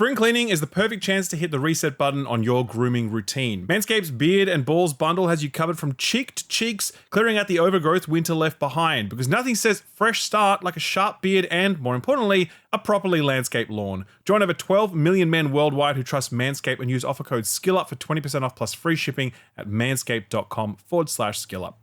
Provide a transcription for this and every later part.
Spring cleaning is the perfect chance to hit the reset button on your grooming routine. Manscaped's Beard and Balls bundle has you covered from cheek to cheeks, clearing out the overgrowth winter left behind, because nothing says fresh start like a sharp beard and, more importantly, a properly landscaped lawn. Join over 12 million men worldwide who trust Manscaped and use offer code SKILLUP for 20% off plus free shipping at manscaped.com/skillup.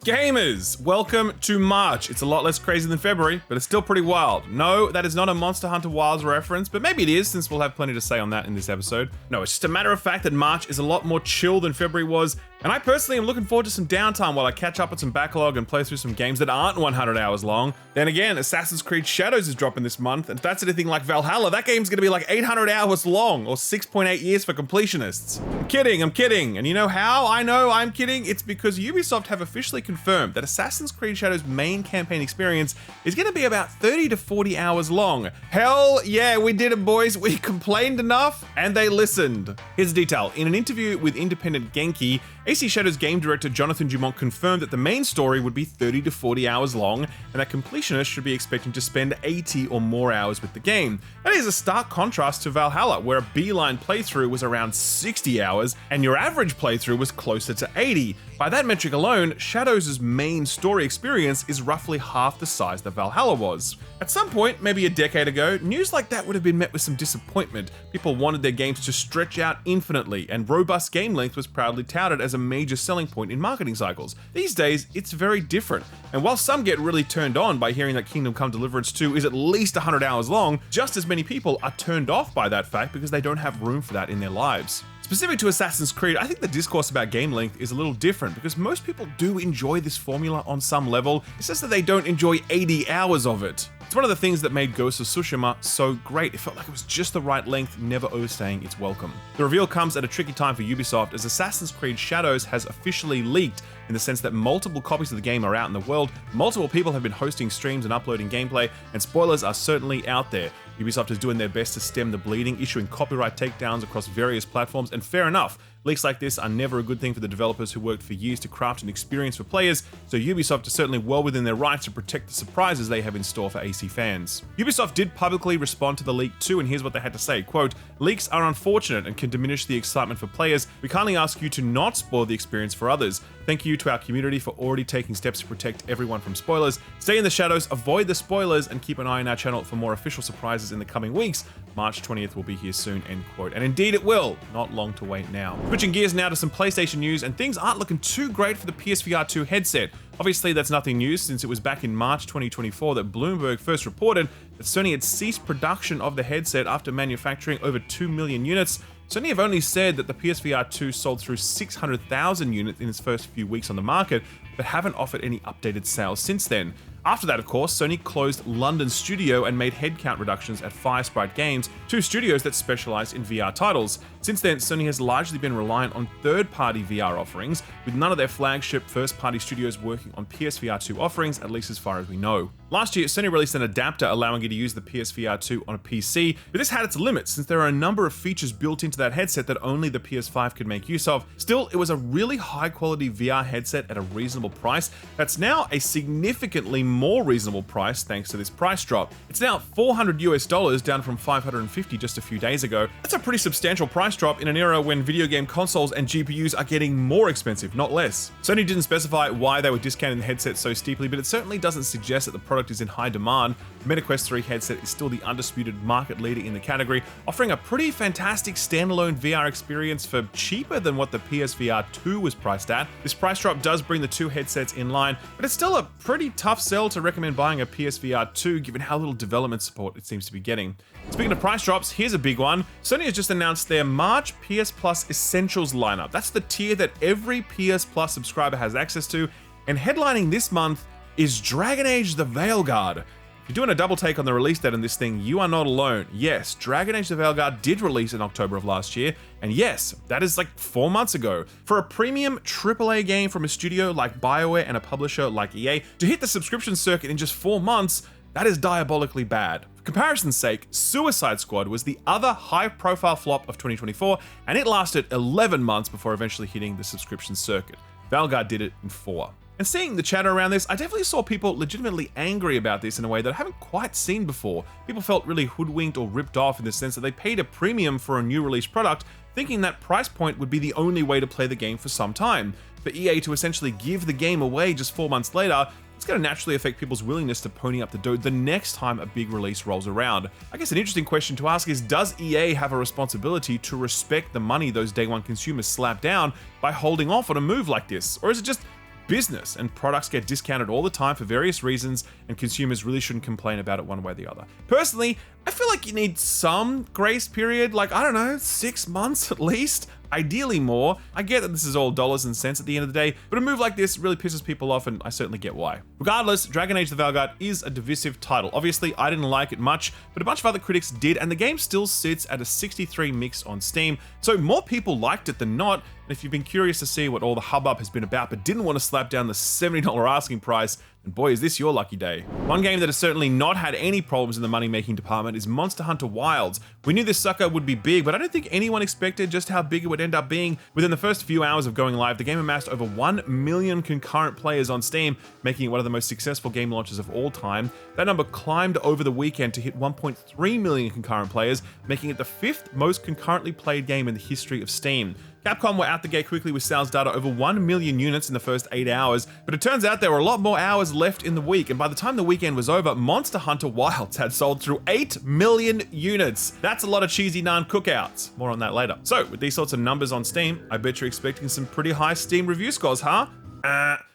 Gamers, welcome to March. It's a lot less crazy than February, but it's still pretty wild. No, that is not a Monster Hunter Wilds reference, but maybe it is, since we'll have plenty to say on that in this episode. No, it's just a matter of fact that March is a lot more chill than February was, and I personally am looking forward to some downtime while I catch up with some backlog and play through some games that aren't 100 hours long. Then again, Assassin's Creed Shadows is dropping this month, and if that's anything like Valhalla, that game's gonna be like 800 hours long, or 6.8 years for completionists. I'm kidding. And you know how I know I'm kidding? It's because Ubisoft have officially confirmed that Assassin's Creed Shadows' main campaign experience is going to be about 30 to 40 hours long. Hell yeah, we did it, boys. We complained enough, and they listened. Here's the detail. In an interview with Independent Genki, AC Shadow's game director Jonathan Dumont confirmed that the main story would be 30 to 40 hours long, and that completionists should be expecting to spend 80 or more hours with the game. That is a stark contrast to Valhalla, where a beeline playthrough was around 60 hours, and your average playthrough was closer to 80. By that metric alone, Shadows' main story experience is roughly half the size that Valhalla was. At some point, maybe a decade ago, news like that would have been met with some disappointment. People wanted their games to stretch out infinitely, and robust game length was proudly touted as a major selling point in marketing cycles. These days, it's very different. And while some get really turned on by hearing that Kingdom Come Deliverance 2 is at least 100 hours long, just as many people are turned off by that fact because they don't have room for that in their lives. Specific to Assassin's Creed, I think the discourse about game length is a little different because most people do enjoy this formula on some level. It's just that they don't enjoy 80 hours of it. It's one of the things that made Ghost of Tsushima so great. It felt like it was just the right length, never overstaying its welcome. The reveal comes at a tricky time for Ubisoft as Assassin's Creed Shadows has officially leaked, in the sense that multiple copies of the game are out in the world, multiple people have been hosting streams and uploading gameplay, and spoilers are certainly out there. Ubisoft is doing their best to stem the bleeding, issuing copyright takedowns across various platforms, and fair enough. Leaks like this are never a good thing for the developers who worked for years to craft an experience for players, so Ubisoft is certainly well within their rights to protect the surprises they have in store for AC fans. Ubisoft did publicly respond to the leak too, and here's what they had to say, quote, "Leaks are unfortunate and can diminish the excitement for players. We kindly ask you to not spoil the experience for others. Thank you to our community for already taking steps to protect everyone from spoilers. Stay in the shadows, avoid the spoilers, and keep an eye on our channel for more official surprises in the coming weeks. March 20th will be here soon," end quote. And indeed it will. Not long to wait now. Switching gears now to some PlayStation news, and things aren't looking too great for the PSVR 2 headset. Obviously, that's nothing new, since it was back in March 2024 that Bloomberg first reported that Sony had ceased production of the headset after manufacturing over 2 million units. Sony have only said that the PSVR 2 sold through 600,000 units in its first few weeks on the market, but haven't offered any updated sales since then. After that, of course, Sony closed London Studio and made headcount reductions at Firesprite Games, two studios that specialize in VR titles. Since then, Sony has largely been reliant on third-party VR offerings, with none of their flagship first-party studios working on PSVR 2 offerings, at least as far as we know. Last year, Sony released an adapter allowing you to use the PSVR 2 on a PC, but this had its limits since there are a number of features built into that headset that only the PS5 could make use of. Still, it was a really high-quality VR headset at a reasonable price that's now a significantly more reasonable price thanks to this price drop. It's now $400 down from $550 just a few days ago. That's a pretty substantial price drop in an era when video game consoles and GPUs are getting more expensive, not less. Sony didn't specify why they were discounting the headset so steeply, but it certainly doesn't suggest that the product is in high demand. The MetaQuest 3 headset is still the undisputed market leader in the category, offering a pretty fantastic standalone VR experience for cheaper than what the PSVR 2 was priced at. This price drop does bring the two headsets in line, but it's still a pretty tough sell to recommend buying a PSVR 2 given how little development support it seems to be getting. Speaking of price drops, here's a big one. Sony has just announced their March PS Plus Essentials lineup. That's the tier that every PS Plus subscriber has access to, and headlining this month is Dragon Age the Veilguard. If you're doing a double take on the release date on this thing, you are not alone. Yes, Dragon Age the Veilguard did release in October of last year, and yes, that is like 4 months ago. For a premium AAA game from a studio like BioWare and a publisher like EA, to hit the subscription circuit in just 4 months, that is diabolically bad. For comparison's sake, Suicide Squad was the other high-profile flop of 2024, and it lasted 11 months before eventually hitting the subscription circuit. Veilguard did it in 4. And seeing the chatter around this, I definitely saw people legitimately angry about this in a way that I haven't quite seen before. People felt really hoodwinked or ripped off in the sense that they paid a premium for a new release product, thinking that price point would be the only way to play the game for some time. For EA to essentially give the game away just 4 months later, it's going to naturally affect people's willingness to pony up the dough the next time a big release rolls around. I guess an interesting question to ask is, does EA have a responsibility to respect the money those day one consumers slap down by holding off on a move like this? Or is it just business and products get discounted all the time for various reasons and consumers really shouldn't complain about it one way or the other? Personally, I feel like you need some grace period, like, I don't know, 6 months at least. Ideally more. I get that this is all dollars and cents at the end of the day, but a move like this really pisses people off, and I certainly get why. Regardless, Dragon Age Veilguard is a divisive title. Obviously, I didn't like it much, but a bunch of other critics did, and the game still sits at a 63 mix on Steam, so more people liked it than not. And if you've been curious to see what all the hubbub has been about but didn't want to slap down the $70 asking price, then boy, is this your lucky day. One game that has certainly not had any problems in the money-making department is Monster Hunter Wilds. We knew this sucker would be big, but I don't think anyone expected just how big it would end up being. Within the first few hours of going live, the game amassed over 1 million concurrent players on Steam, making it one of the most successful game launches of all time. That number climbed over the weekend to hit 1.3 million concurrent players, making it the 5th most concurrently played game in the history of Steam. Capcom were out the gate quickly with sales data over 1 million units in the first 8 hours, but it turns out there were a lot more hours left in the week, and by the time the weekend was over, Monster Hunter Wilds had sold through 8 million units. That's a lot of cheesy naan cookouts. More on that later. So, with these sorts of numbers on Steam, I bet you're expecting some pretty high Steam review scores, huh?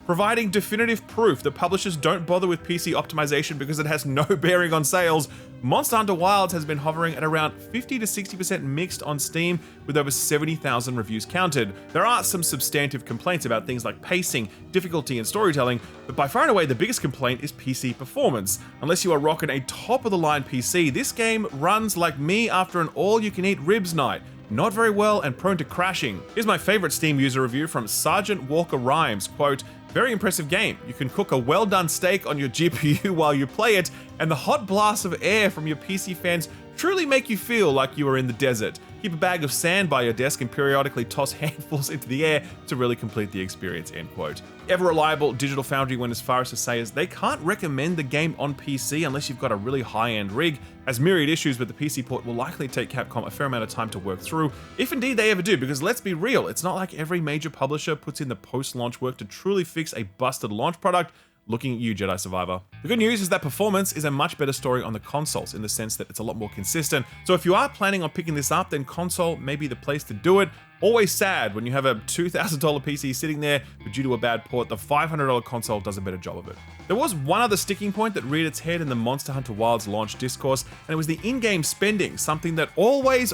Providing definitive proof that publishers don't bother with PC optimization because it has no bearing on sales, Monster Hunter Wilds has been hovering at around 50 to 60% mixed on Steam with over 70,000 reviews counted. There are some substantive complaints about things like pacing, difficulty, and storytelling, but by far and away the biggest complaint is PC performance. Unless you are rocking a top-of-the-line PC, this game runs like me after an all-you-can-eat ribs night. Not very well and prone to crashing. Here's my favorite Steam user review from Sergeant Walker Rhymes, quote, "Very impressive game. You can cook a well-done steak on your GPU while you play it, and the hot blasts of air from your PC fans truly make you feel like you are in the desert. Keep a bag of sand by your desk and periodically toss handfuls into the air to really complete the experience," end quote. Ever reliable Digital Foundry went as far as to say is they can't recommend the game on PC unless you've got a really high-end rig, as myriad issues with the PC port will likely take Capcom a fair amount of time to work through, if indeed they ever do, because let's be real, it's not like every major publisher puts in the post-launch work to truly fix a busted launch product. Looking at you, Jedi Survivor. The good news is that performance is a much better story on the consoles in the sense that it's a lot more consistent. So if you are planning on picking this up, then console may be the place to do it. Always sad when you have a $2,000 PC sitting there, but due to a bad port, the $500 console does a better job of it. There was one other sticking point that reared its head in the Monster Hunter Wilds launch discourse, and it was the in-game spending, something that always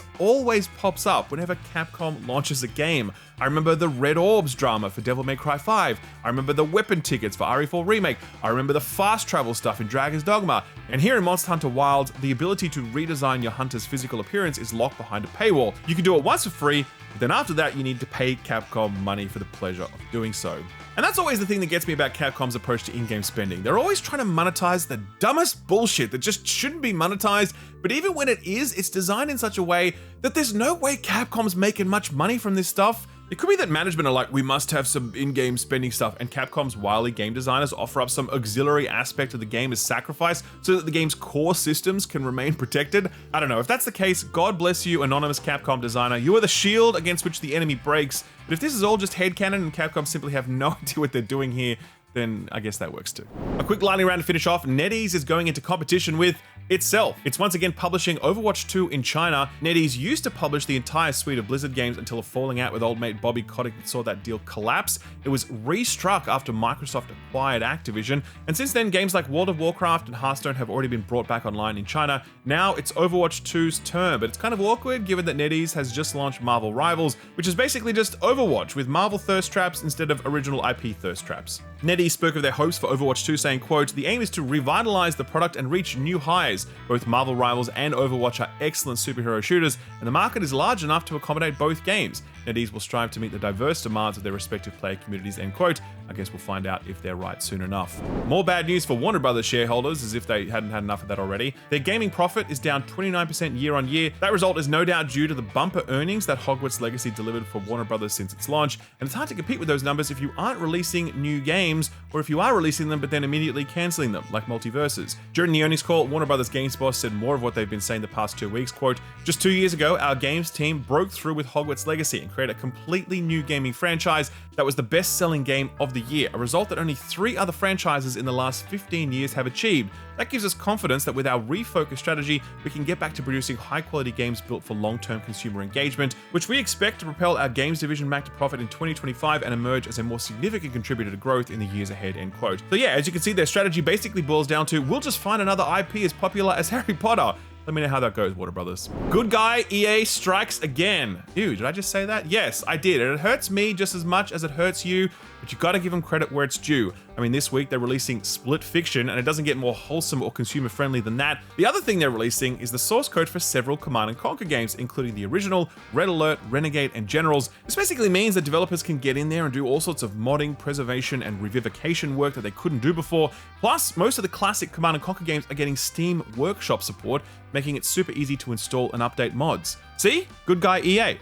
pops up whenever Capcom launches a game. I remember the Red Orbs drama for Devil May Cry 5. I remember the weapon tickets for RE4 Remake. I remember the fast travel stuff in Dragon's Dogma. And here in Monster Hunter Wilds, the ability to redesign your hunter's physical appearance is locked behind a paywall. You can do it once for free, but then after that, you need to pay Capcom money for the pleasure of doing so. And that's always the thing that gets me about Capcom's approach to in-game spending. They're always trying to monetize the dumbest bullshit that just shouldn't be monetized, but even when it is, it's designed in such a way that there's no way Capcom's making much money from this stuff. It could be that management are like, we must have some in-game spending stuff, and Capcom's wily game designers offer up some auxiliary aspect of the game as sacrifice so that the game's core systems can remain protected. I don't know. If that's the case, God bless you, anonymous Capcom designer. You are the shield against which the enemy breaks. But if this is all just headcanon and Capcom simply have no idea what they're doing here, then I guess that works too. A quick lightning round to finish off. NetEase is going into competition with itself. It's once again publishing Overwatch 2 in China. NetEase used to publish the entire suite of Blizzard games until a falling out with old mate Bobby Kotick saw that deal collapse. It was restruck after Microsoft acquired Activision, and since then games like World of Warcraft and Hearthstone have already been brought back online in China. Now it's Overwatch 2's turn, but it's kind of awkward given that NetEase has just launched Marvel Rivals, which is basically just Overwatch with Marvel thirst traps instead of original IP thirst traps. NetEase spoke of their hopes for Overwatch 2 saying, quote, "The aim is to revitalize the product and reach new highs. Both Marvel Rivals and Overwatch are excellent superhero shooters, and the market is large enough to accommodate both games. NetEase will strive to meet the diverse demands of their respective player communities," end quote. I guess we'll find out if they're right soon enough. More bad news for Warner Brothers shareholders, as if they hadn't had enough of that already. Their gaming profit is down 29% year on year. That result is no doubt due to the bumper earnings that Hogwarts Legacy delivered for Warner Brothers since its launch, and it's hard to compete with those numbers if you aren't releasing new games. games, or if you are releasing them but then immediately cancelling them, like multiverses. During the earnings call, Warner Brothers Games boss said more of what they've been saying the past 2 weeks, quote, "Just 2 years ago, our games team broke through with Hogwarts Legacy and created a completely new gaming franchise that was the best-selling game of the year, a result that only 3 other franchises in the last 15 years have achieved. That gives us confidence that with our refocused strategy, we can get back to producing high-quality games built for long-term consumer engagement, which we expect to propel our games division back to profit in 2025 and emerge as a more significant contributor to growth in the years ahead," end quote. So yeah, as you can see, their strategy basically boils down to, we'll just find another IP as popular as Harry Potter. Let me know how that goes, Warner Brothers. Good guy EA strikes again. Ew, did I just say that? Yes, I did. And it hurts me just as much as it hurts you, but you gotta give them credit where it's due. I mean, this week they're releasing Split Fiction, and it doesn't get more wholesome or consumer friendly than that. The other thing they're releasing is the source code for several Command & Conquer games, including the original, Red Alert, Renegade, and Generals. This basically means that developers can get in there and do all sorts of modding, preservation, and revivification work that they couldn't do before. Plus, most of the classic Command & Conquer games are getting Steam Workshop support, making it super easy to install and update mods. See? Good guy EA.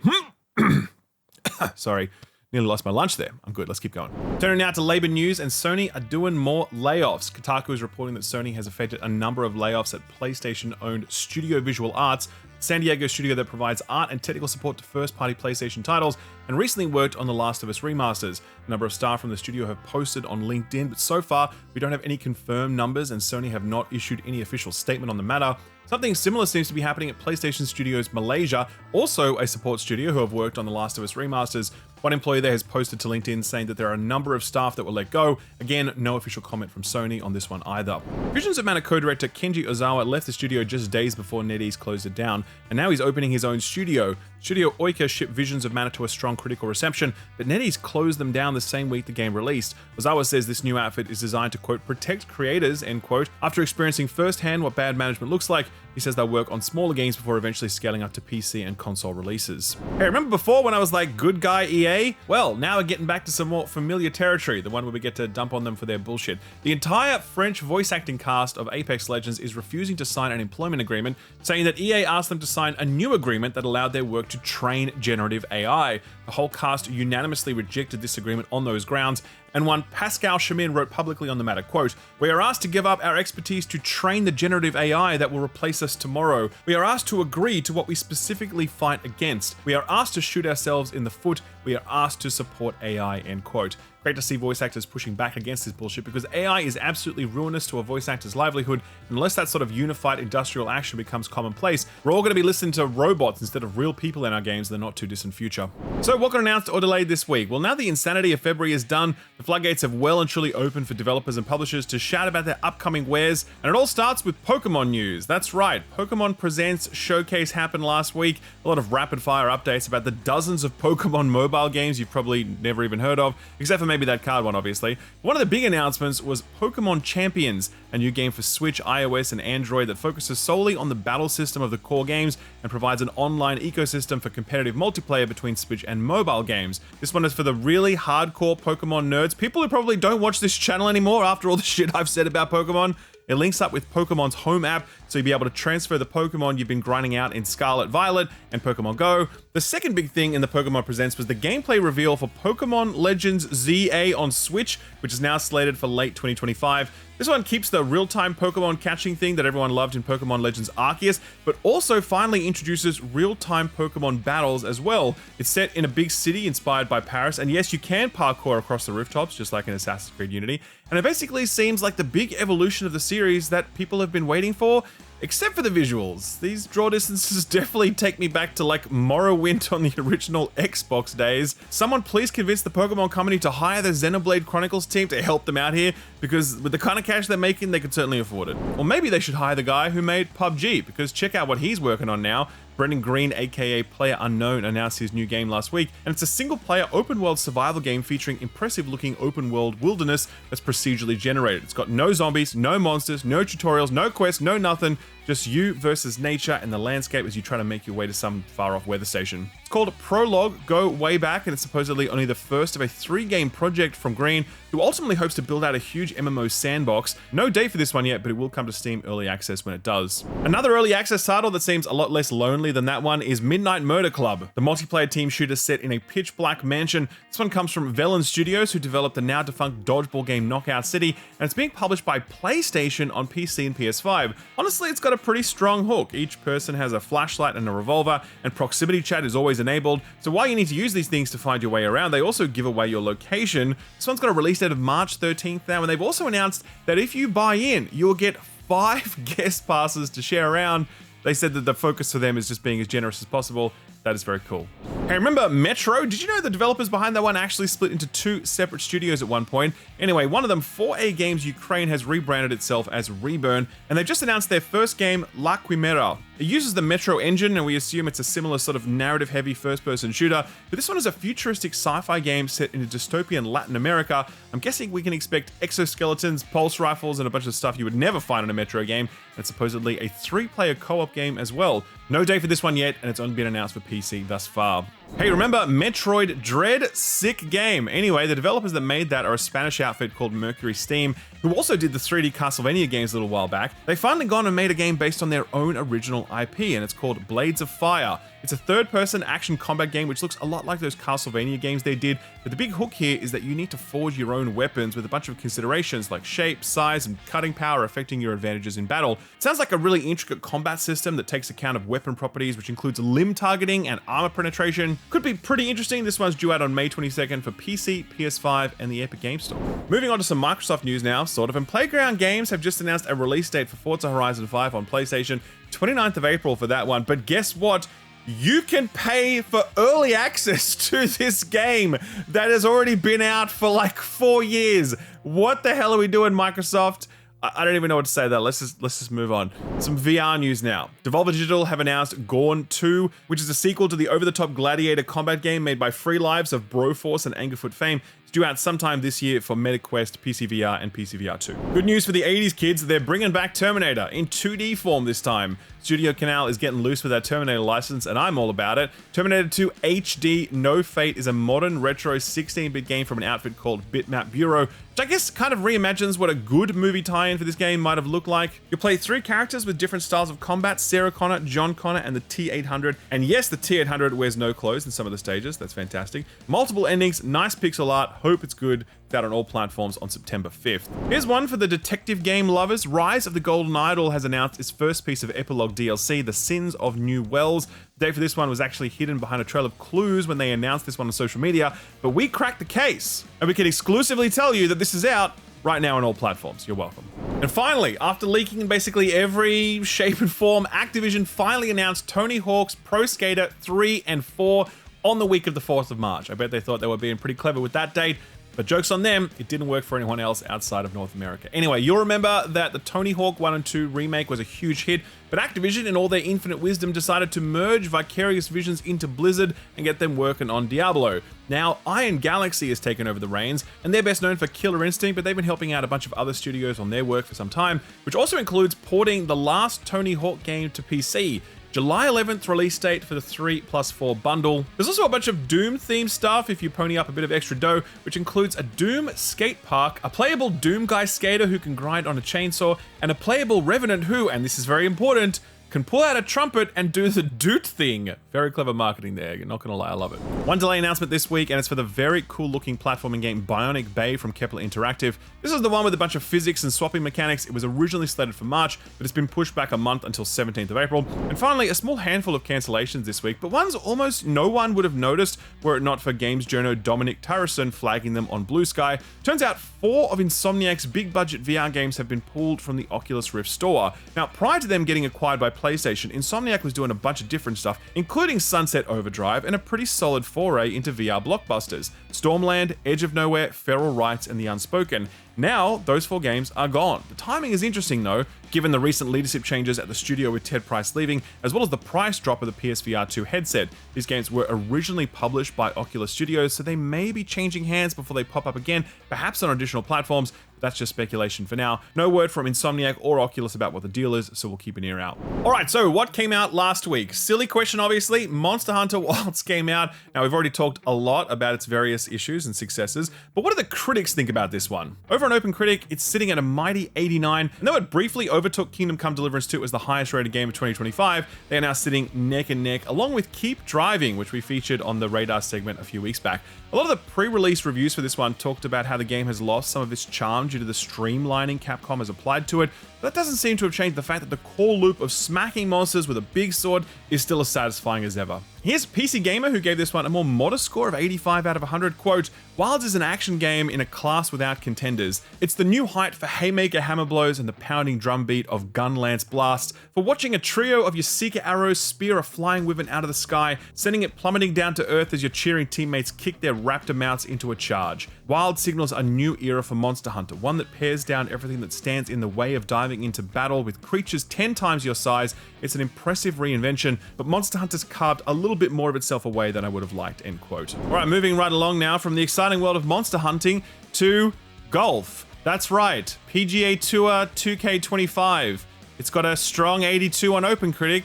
Sorry. Nearly lost my lunch there. I'm good, let's keep going. Turning now to labor news, and Sony are doing more layoffs. Kotaku is reporting that Sony has effected a number of layoffs at PlayStation-owned Studio Visual Arts, San Diego studio that provides art and technical support to first-party PlayStation titles, and recently worked on The Last of Us remasters. A number of staff from the studio have posted on LinkedIn, but so far, we don't have any confirmed numbers, and Sony have not issued any official statement on the matter. Something similar seems to be happening at PlayStation Studios Malaysia, also a support studio who have worked on The Last of Us remasters. One employee there has posted to LinkedIn saying that there are a number of staff that were let go. Again, no official comment from Sony on this one either. Visions of Mana co-director Kenji Ozawa left the studio just days before NetEase closed it down, and now he's opening his own studio. Studio Oika shipped Visions of Mana to a strong critical reception, but NetEase closed them down the same week the game released. Ozawa says this new outfit is designed to, quote, protect creators, end quote. After experiencing firsthand what bad management looks like, he says they'll work on smaller games before eventually scaling up to PC and console releases. Hey, remember before when I was like, good guy EA? Well, now we're getting back to some more familiar territory, the one where we get to dump on them for their bullshit. The entire French voice acting cast of Apex Legends is refusing to sign an employment agreement, saying that EA asked them to sign a new agreement that allowed their work to train generative AI. The whole cast unanimously rejected this agreement on those grounds, and one Pascal Chemin wrote publicly on the matter, quote, "We are asked to give up our expertise to train the generative AI that will replace us tomorrow. We are asked to agree to what we specifically fight against. We are asked to shoot ourselves in the foot. We are asked to support AI," end quote. Great to see voice actors pushing back against this bullshit, because AI is absolutely ruinous to a voice actor's livelihood. Unless that sort of unified industrial action becomes commonplace, we're all going to be listening to robots instead of real people in our games in the not too distant future. So what got announced or delayed this week? Well, now the insanity of February is done, the floodgates have well and truly opened for developers and publishers to shout about their upcoming wares, and it all starts with Pokemon news. That's right, Pokemon Presents Showcase happened last week. A lot of rapid fire updates about the dozens of Pokemon mobile games you've probably never even heard of, except for maybe that card one, obviously. One of the big announcements was Pokemon Champions, a new game for Switch, iOS, and Android that focuses solely on the battle system of the core games and provides an online ecosystem for competitive multiplayer between Switch and mobile games. This one is for the really hardcore Pokemon nerds, people who probably don't watch this channel anymore after all the shit I've said about Pokemon. It links up with Pokemon's home app, so you'll be able to transfer the Pokemon you've been grinding out in Scarlet Violet and Pokemon Go. The second big thing in the Pokemon Presents was the gameplay reveal for Pokemon Legends ZA on Switch, which is now slated for late 2025. This one keeps the real-time Pokemon catching thing that everyone loved in Pokemon Legends Arceus, but also finally introduces real-time Pokemon battles as well. It's set in a big city inspired by Paris, and yes, you can parkour across the rooftops, just like in Assassin's Creed Unity, and it basically seems like the big evolution of the series that people have been waiting for, except for the visuals. These draw distances definitely take me back to like Morrowind on the original Xbox days. Someone please convince the Pokemon company to hire the Xenoblade Chronicles team to help them out here, because with the kind of cash they're making, they could certainly afford it. Or maybe they should hire the guy who made PUBG, because check out what he's working on now. Brendan Green, aka PlayerUnknown, announced his new game last week, and it's a single-player open-world survival game featuring impressive-looking open-world wilderness that's procedurally generated. It's got no zombies, no monsters, no tutorials, no quests, no nothing, just you versus nature and the landscape as you try to make your way to some far-off weather station. It's called Prologue, go way back, and it's supposedly only the first of a 3-game project from Green, who ultimately hopes to build out a huge MMO sandbox. No date for this one yet, but it will come to Steam Early Access when it does. Another Early Access title that seems a lot less lonely than that one is Midnight Murder Club, the multiplayer team shooter set in a pitch-black mansion. This one comes from Velen Studios, who developed the now-defunct dodgeball game Knockout City, and it's being published by PlayStation on PC and PS5. Honestly, it's got a pretty strong hook. Each person has a flashlight and a revolver, and proximity chat is always enabled, so while you need to use these things to find your way around, they also give away your location. This one's got a release date of March 13th now, and they've also announced that if you buy in, you'll get 5 guest passes to share around. They said that the focus for them is just being as generous as possible. That is very cool. Hey, remember Metro? Did you know the developers behind that one actually split into 2 separate studios at one point? Anyway, one of them, 4A Games Ukraine, has rebranded itself as Reburn, and they've just announced their first game, La Quimera. It uses the Metro engine, and we assume it's a similar sort of narrative-heavy first-person shooter, but this one is a futuristic sci-fi game set in a dystopian Latin America. I'm guessing we can expect exoskeletons, pulse rifles, and a bunch of stuff you would never find in a Metro game, and supposedly a 3-player co-op game as well. No date for this one yet, and it's only been announced for PC thus far. Hey, remember Metroid Dread? Sick game. Anyway, the developers that made that are a Spanish outfit called Mercury Steam, who also did the 3D Castlevania games a little while back. They've finally gone and made a game based on their own original IP, and it's called Blades of Fire. It's a third-person action combat game which looks a lot like those Castlevania games they did, but the big hook here is that you need to forge your own weapons with a bunch of considerations like shape, size, and cutting power affecting your advantages in battle. It sounds like a really intricate combat system that takes account of weapon properties, which includes limb targeting and armor penetration. Could be pretty interesting. This one's due out on May 22nd for PC, PS5, and the Epic Games Store. Moving on to some Microsoft news now, sort of, and Playground Games have just announced a release date for Forza Horizon 5 on PlayStation, 29th of April for that one, but guess what? You can pay for early access to this game that has already been out for like 4 years. What the hell are we doing, Microsoft? I don't even know what to say to that. Let's just move on. Some VR news now. Devolver Digital have announced Gorn 2, which is a sequel to the over-the-top gladiator combat game made by Free Lives of Broforce and Angerfoot fame. It's due out sometime this year for MetaQuest, PC VR, and PC VR 2. Good news for the 80s kids, they're bringing back Terminator in 2D form this time. Studio Canal is getting loose with that Terminator license, and I'm all about it. Terminator 2 HD No Fate is a modern retro 16-bit game from an outfit called Bitmap Bureau, which I guess kind of reimagines what a good movie tie-in for this game might have looked like. You'll play 3 characters with different styles of combat: Sarah Connor, John Connor, and the T-800. And yes, the T-800 wears no clothes in some of the stages. That's fantastic. Multiple endings, nice pixel art. Hope it's good. Out on all platforms on September 5th. Here's one for the detective game lovers. Rise of the Golden Idol has announced its first piece of epilogue DLC, The Sins of New Wells. The date for this one was actually hidden behind a trail of clues when they announced this one on social media, but we cracked the case, and we can exclusively tell you that this is out right now on all platforms. You're welcome. And finally, after leaking in basically every shape and form, Activision finally announced Tony Hawk's Pro Skater 3 and 4 on the week of the 4th of March. I bet they thought they were being pretty clever with that date. But joke's on them, it didn't work for anyone else outside of North America. Anyway, you'll remember that the Tony Hawk 1 and 2 remake was a huge hit, but Activision, in all their infinite wisdom, decided to merge Vicarious Visions into Blizzard and get them working on Diablo. Now, Iron Galaxy has taken over the reins, and they're best known for Killer Instinct, but they've been helping out a bunch of other studios on their work for some time, which also includes porting the last Tony Hawk game to PC. July 11th release date for the 3+4 bundle. There's also a bunch of Doom themed stuff if you pony up a bit of extra dough, which includes a Doom skate park, a playable Doom guy skater who can grind on a chainsaw, and a playable Revenant who, and this is very important, can pull out a trumpet and do the doot thing. Very clever marketing there, you're not gonna lie, I love it. One delay announcement this week, and it's for the very cool looking platforming game Bionic Bay from Kepler Interactive. This is the one with a bunch of physics and swapping mechanics. It was originally slated for March, but it's been pushed back a month until 17th of April. And finally, a small handful of cancellations this week, but ones almost no one would have noticed were it not for games journo Dominic Tyreson flagging them on Blue Sky. Turns out 4 of Insomniac's big budget VR games have been pulled from the Oculus Rift store. Now, prior to them getting acquired by PlayStation, Insomniac was doing a bunch of different stuff, including Sunset Overdrive and a pretty solid foray into VR blockbusters: Stormland, Edge of Nowhere, Feral Rights, and The Unspoken. Now, those 4 games are gone. The timing is interesting though, given the recent leadership changes at the studio with Ted Price leaving, as well as the price drop of the PSVR 2 headset. These games were originally published by Oculus Studios, so they may be changing hands before they pop up again, perhaps on additional platforms, That's just speculation for now. No word from Insomniac or Oculus about what the deal is, so we'll keep an ear out. Alright, so what came out last week? Silly question, obviously. Monster Hunter Wilds came out. Now, we've already talked a lot about its various issues and successes, but what do the critics think about this one? Over on OpenCritic, it's sitting at a mighty 89, and though it briefly overtook Kingdom Come Deliverance 2 as the highest rated game of 2025, they are now sitting neck and neck, along with Keep Driving, which we featured on the Radar segment a few weeks back. A lot of the pre-release reviews for this one talked about how the game has lost some of its charm due to the streamlining Capcom has applied to it, but that doesn't seem to have changed the fact that the core loop of smacking monsters with a big sword is still as satisfying as ever. Here's PC Gamer, who gave this one a more modest score of 85 out of 100, quote, "Wilds is an action game in a class without contenders. It's the new height for haymaker hammer blows and the pounding drumbeat of gun lance blasts, for watching a trio of your seeker arrows spear a flying wyvern out of the sky, sending it plummeting down to earth as your cheering teammates kick their raptor mounts into a charge. Wild signals a new era for Monster Hunter, one that pares down everything that stands in the way of diving into battle with creatures 10 times your size. It's an impressive reinvention, but Monster Hunter's carved a little bit more of itself away than I would have liked," end quote. Alright, moving right along now from the exciting world of monster hunting to golf. That's right, PGA Tour 2K25. It's got a strong 82 on OpenCritic.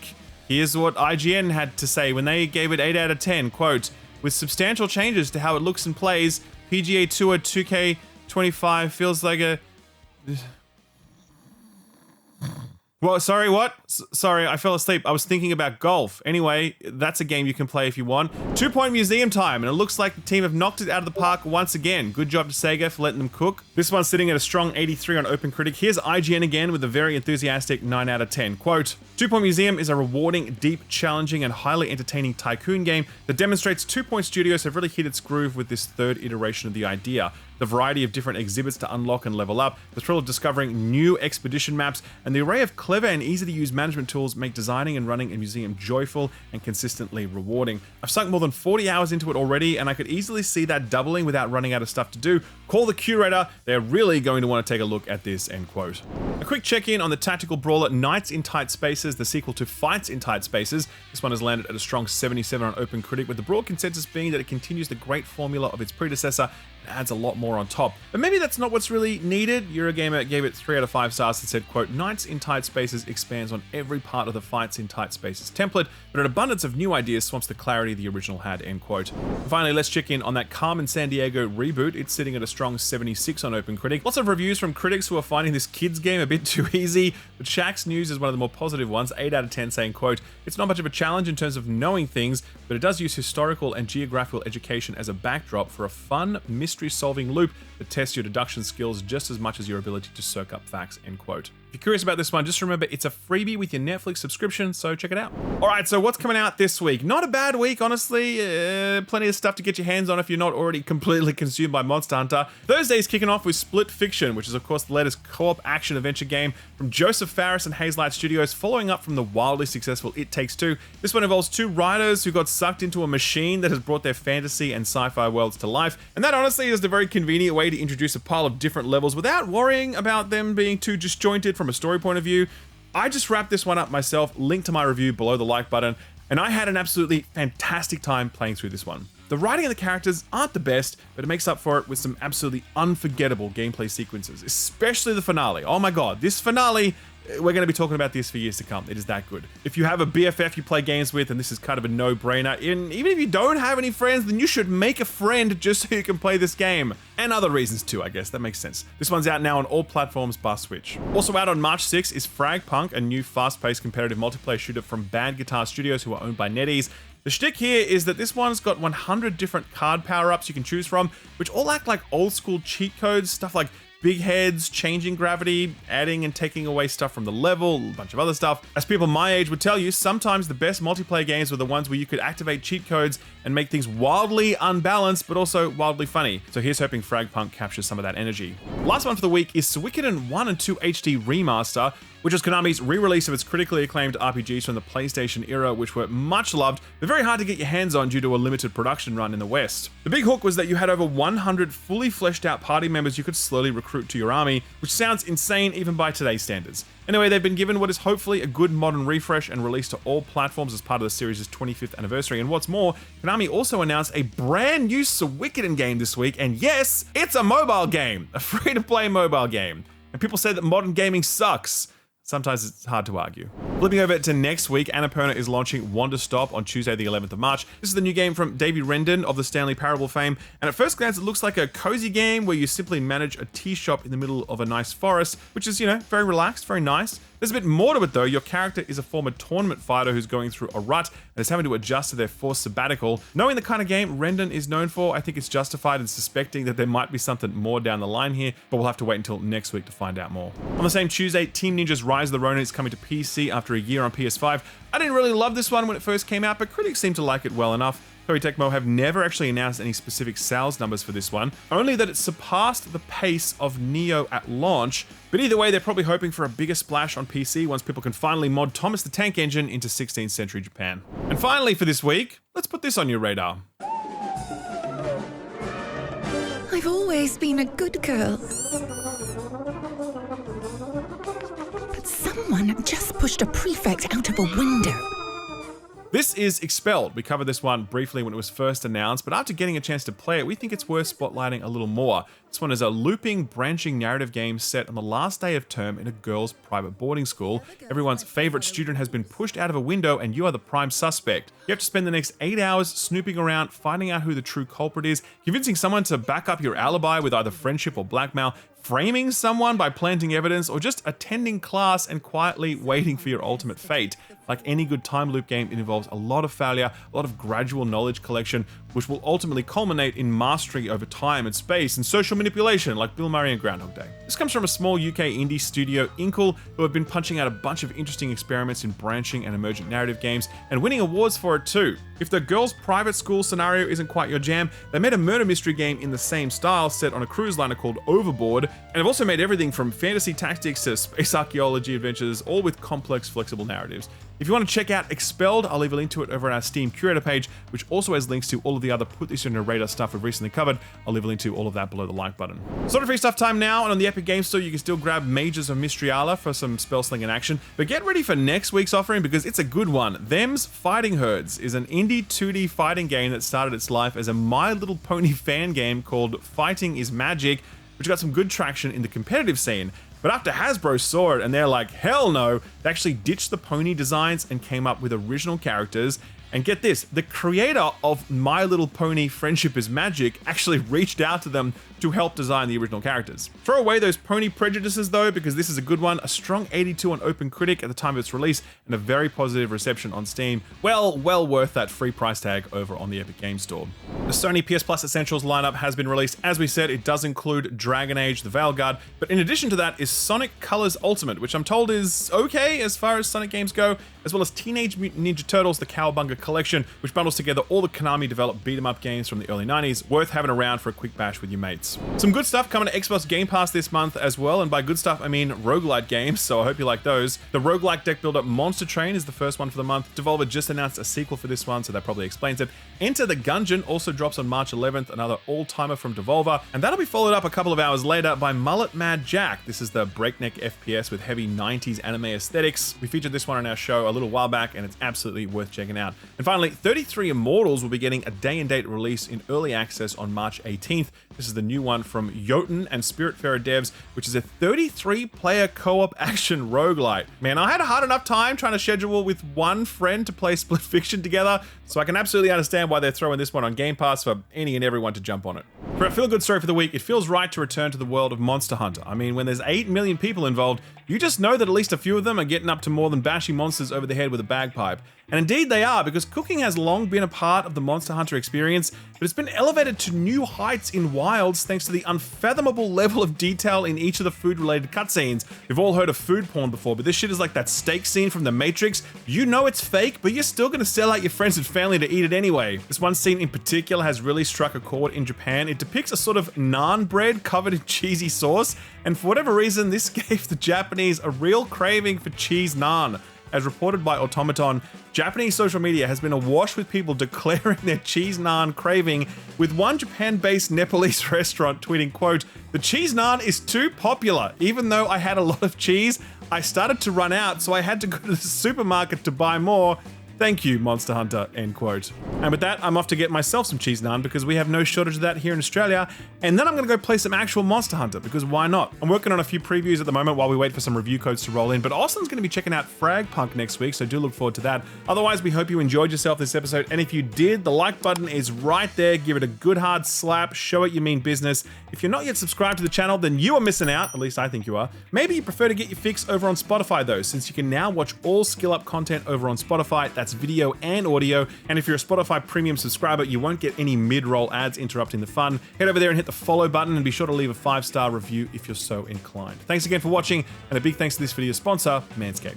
Here's what IGN had to say when they gave it 8 out of 10, quote, "With substantial changes to how it looks and plays, PGA Tour 2K25 feels like a..." Well, sorry, what? Sorry, I fell asleep. I was thinking about golf. Anyway, that's a game you can play if you want. 2-point museum time, and it looks like the team have knocked it out of the park once again. Good job to Sega for letting them cook. This one's sitting at a strong 83 on OpenCritic. Here's IGN again with a very enthusiastic 9 out of 10. Quote, 2-Point Museum is a rewarding, deep, challenging, and highly entertaining tycoon game that demonstrates 2-Point Studios have really hit its groove with this third iteration of the idea. The variety of different exhibits to unlock and level up, the thrill of discovering new expedition maps, and the array of clever and easy-to-use management tools make designing and running a museum joyful and consistently rewarding. I've sunk more than 40 hours into it already, and I could easily see that doubling without running out of stuff to do. Call the curator, they're really going to want to take a look at this," end quote. A quick check-in on the tactical brawler Knights in Tight Spaces, the sequel to Fights in Tight Spaces. This one has landed at a strong 77 on OpenCritic, with the broad consensus being that it continues the great formula of its predecessor and adds a lot more on top. But maybe that's not what's really needed. Eurogamer gave it 3 out of 5 stars and said, quote, "Knights in Tight Spaces expands on every part of the Fights in Tight Spaces template, but an abundance of new ideas swamps the clarity the original had," end quote. And finally, let's check in on that Carmen Sandiego reboot. It's sitting at a strong 76 on OpenCritic. Lots of reviews from critics who are finding this kids game a bit too easy, but Shaq's News is one of the more positive ones, 8 out of 10, saying, quote, "It's not much of a challenge in terms of knowing things, but it does use historical and geographical education as a backdrop for a fun, mystery-solving loop that tests your deduction skills just as much as your ability to soak up facts," end quote. If you're curious about this one, just remember it's a freebie with your Netflix subscription, so check it out. Alright, so what's coming out this week? Not a bad week, honestly. Plenty of stuff to get your hands on if you're not already completely consumed by Monster Hunter. Thursday's kicking off with Split Fiction, which is of course the latest co-op action-adventure game from Joseph Fares and Hazelight Studios, following up from the wildly successful It Takes Two. This one involves 2 writers who got sucked into a machine that has brought their fantasy and sci-fi worlds to life, and that honestly is the very convenient way to introduce a pile of different levels without worrying about them being too disjointed from a story point of view. I just wrapped this one up myself, link to my review below the like button, and I had an absolutely fantastic time playing through this one. The writing and the characters aren't the best, but it makes up for it with some absolutely unforgettable gameplay sequences, especially the finale. Oh my god, this finale, we're going to be talking about this for years to come. It is that good. If you have a BFF you play games with, and this is kind of a no-brainer, and even if you don't have any friends, then you should make a friend just so you can play this game. And other reasons too, I guess. That makes sense. This one's out now on all platforms bar Switch. Also out on March 6 is Fragpunk, a new fast-paced competitive multiplayer shooter from Bad Guitar Studios, who are owned by NetEase. The shtick here is that this one's got 100 different card power-ups you can choose from, which all act like old-school cheat codes, stuff like big heads, changing gravity, adding and taking away stuff from the level, a bunch of other stuff. As people my age would tell you, sometimes the best multiplayer games were the ones where you could activate cheat codes and make things wildly unbalanced, but also wildly funny. So here's hoping Fragpunk captures some of that energy. Last one for the week is Suikoden 1 and 2 HD Remaster. which was Konami's re-release of its critically acclaimed RPGs from the PlayStation era, which were much loved, but very hard to get your hands on due to a limited production run in the West. The big hook was that you had over 100 fully fleshed out party members you could slowly recruit to your army, which sounds insane even by today's standards. Anyway, they've been given what is hopefully a good modern refresh and released to all platforms as part of the series' 25th anniversary. And what's more, Konami also announced a brand new Suikoden game this week, and yes, it's a mobile game, a free-to-play mobile game. And people say that modern gaming sucks. Sometimes it's hard to argue. Flipping over to next week, Annapurna is launching Wander Stop on Tuesday the 11th of March. This is the new game from Davey Rendon of the Stanley Parable fame, and at first glance it looks like a cozy game where you simply manage a tea shop in the middle of a nice forest, which is, very relaxed, very nice. There's a bit more to it though. Your character is a former tournament fighter who's going through a rut and is having to adjust to their forced sabbatical. Knowing the kind of game Rendon is known for, I think it's justified in suspecting that there might be something more down the line here, but we'll have to wait until next week to find out more. On the same Tuesday, Team Ninja's Rise of the Ronin is coming to PC after a year on PS5. I didn't really love this one when it first came out, but critics seem to like it well enough. Koei Tecmo have never actually announced any specific sales numbers for this one, only that it surpassed the pace of Neo at launch, but either way they're probably hoping for a bigger splash on PC once people can finally mod Thomas the Tank Engine into 16th century Japan. And finally for this week, let's put this on your radar. I've always been a good girl. But someone just pushed a prefect out of a window. This is Expelled. We covered this one briefly when it was first announced, but after getting a chance to play it, we think it's worth spotlighting a little more. This one is a looping, branching narrative game set on the last day of term in a girls' private boarding school. Everyone's favorite student has been pushed out of a window and you are the prime suspect. You have to spend the next 8 hours snooping around, finding out who the true culprit is, convincing someone to back up your alibi with either friendship or blackmail, framing someone by planting evidence, or just attending class and quietly waiting for your ultimate fate. Like any good time loop game, it involves a lot of failure, a lot of gradual knowledge collection, which will ultimately culminate in mastery over time and space and social manipulation like Bill Murray and Groundhog Day. This comes from a small UK indie studio, Inkle, who have been punching out a bunch of interesting experiments in branching and emergent narrative games and winning awards for it too. If the girls' private school scenario isn't quite your jam, they made a murder mystery game in the same style set on a cruise liner called Overboard, and have also made everything from fantasy tactics to space archaeology adventures, all with complex, flexible narratives. If you want to check out Expelled, I'll leave a link to it over on our Steam Curator page, which also has links to all of the other Put This on Your Radar stuff we've recently covered. I'll leave a link to all of that below the like button. Sort of free stuff time now, and on the Epic Games Store you can still grab Mages of Mystriala for some spell slinging action, but get ready for next week's offering because it's a good one. Them's Fighting Herds is an indie 2D fighting game that started its life as a My Little Pony fan game called Fighting is Magic, which got some good traction in the competitive scene. But after Hasbro saw it and they're like, hell no, they actually ditched the pony designs and came up with original characters. And get this, the creator of My Little Pony Friendship is Magic actually reached out to them to help design the original characters. Throw away those pony prejudices though, because this is a good one, a strong 82 on OpenCritic at the time of its release, and a very positive reception on Steam. Well worth that free price tag over on the Epic Games Store. The Sony PS Plus Essentials lineup has been released. As we said, it does include Dragon Age Veilguard, but in addition to that is Sonic Colors Ultimate, which I'm told is okay as far as Sonic games go, as well as Teenage Mutant Ninja Turtles The Cowabunga Collection, which bundles together all the Konami-developed beat-em-up games from the early 90s, worth having around for a quick bash with your mates. Some good stuff coming to Xbox Game Pass this month as well, and by good stuff I mean roguelite games, so I hope you like those. The roguelike deck builder Monster Train is the first one for the month. Devolver just announced a sequel for this one, so that probably explains it. Enter the Gungeon also drops on March 11th, another all-timer from Devolver, and that'll be followed up a couple of hours later by Mullet Mad Jack. This is the breakneck FPS with heavy 90s anime aesthetics. We featured this one on our show a little while back, and it's absolutely worth checking out. And finally, 33 Immortals will be getting a day-and-date release in early access on March 18th. This is the new one from Jotun and Spiritfarer devs, which is a 33-player co-op action roguelite. Man, I had a hard enough time trying to schedule with one friend to play Split Fiction together, so I can absolutely understand why they're throwing this one on Game Pass for any and everyone to jump on it. For a feel-good story for the week, it feels right to return to the world of Monster Hunter. I mean, when there's 8 million people involved, you just know that at least a few of them are getting up to more than bashing monsters over the head with a bagpipe. And indeed they are, because cooking has long been a part of the Monster Hunter experience, but it's been elevated to new heights in Wilds thanks to the unfathomable level of detail in each of the food-related cutscenes. We've all heard of food porn before, but this shit is like that steak scene from The Matrix. You know it's fake, but you're still gonna sell out your friends and family to eat it anyway. This one scene in particular has really struck a chord in Japan. It depicts a sort of naan bread covered in cheesy sauce, and for whatever reason, this gave the Jap Japanese a real craving for cheese naan. As reported by Automaton, Japanese social media has been awash with people declaring their cheese naan craving, with one Japan-based Nepalese restaurant tweeting, quote, "The cheese naan is too popular. Even though I had a lot of cheese, I started to run out, so I had to go to the supermarket to buy more. Thank you, Monster Hunter," end quote. And with that, I'm off to get myself some cheese naan because we have no shortage of that here in Australia. And then I'm going to go play some actual Monster Hunter because why not? I'm working on a few previews at the moment while we wait for some review codes to roll in, but Austin's going to be checking out Fragpunk next week, so do look forward to that. Otherwise, we hope you enjoyed yourself this episode, and if you did, the like button is right there. Give it a good hard slap, show it you mean business. If you're not yet subscribed to the channel, then you are missing out, at least I think you are. Maybe you prefer to get your fix over on Spotify though, since you can now watch all Skill Up content over on Spotify. That's video and audio, and if you're a Spotify premium subscriber, you won't get any mid-roll ads interrupting the fun. Head over there and hit the follow button, and be sure to leave a 5-star review if you're so inclined. Thanks again for watching, and a big thanks to this video's sponsor, Manscaped.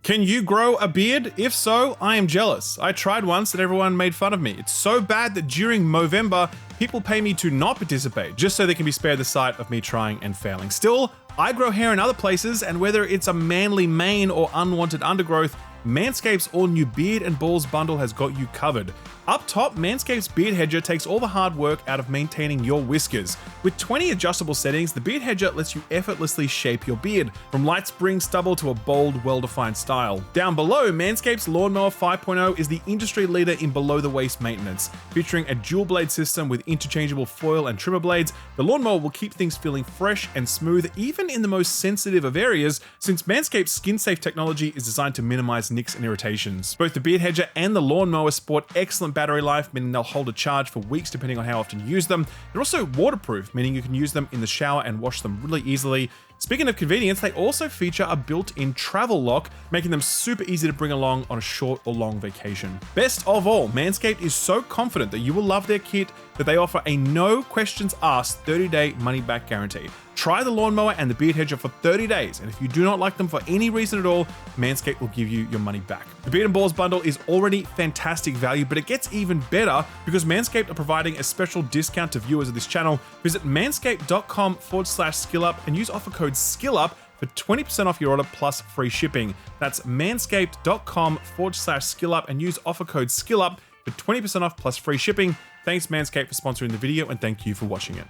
Can you grow a beard? If so, I am jealous. I tried once and everyone made fun of me. It's so bad that during Movember, people pay me to not participate, just so they can be spared the sight of me trying and failing. Still, I grow hair in other places, and whether it's a manly mane or unwanted undergrowth, Manscaped's all-new Beard and Balls bundle has got you covered. Up top, Manscaped's Beard Hedger takes all the hard work out of maintaining your whiskers. With 20 adjustable settings, the Beard Hedger lets you effortlessly shape your beard, from light spring stubble to a bold, well-defined style. Down below, Manscaped's Lawnmower 5.0 is the industry leader in below-the-waist maintenance. Featuring a dual-blade system with interchangeable foil and trimmer blades, the lawnmower will keep things feeling fresh and smooth even in the most sensitive of areas, since Manscaped's skin-safe technology is designed to minimize nicks and irritations. Both the Beard Hedger and the Lawnmower sport excellent battery life, meaning they'll hold a charge for weeks depending on how often you use them. They're also waterproof, meaning you can use them in the shower and wash them really easily. Speaking of convenience, they also feature a built-in travel lock, making them super easy to bring along on a short or long vacation. Best of all, Manscaped is so confident that you will love their kit that they offer a no questions asked 30-day money-back guarantee. Try the lawnmower and the Beard Hedger for 30 days, and if you do not like them for any reason at all, Manscaped will give you your money back. The Beard and Balls bundle is already fantastic value, but it gets even better because Manscaped are providing a special discount to viewers of this channel. Visit manscaped.com/skillup and use offer code SKILLUP for 20% off your order plus free shipping. That's manscaped.com/skillup and use offer code SKILLUP for 20% off plus free shipping. Thanks Manscaped for sponsoring the video, and thank you for watching it.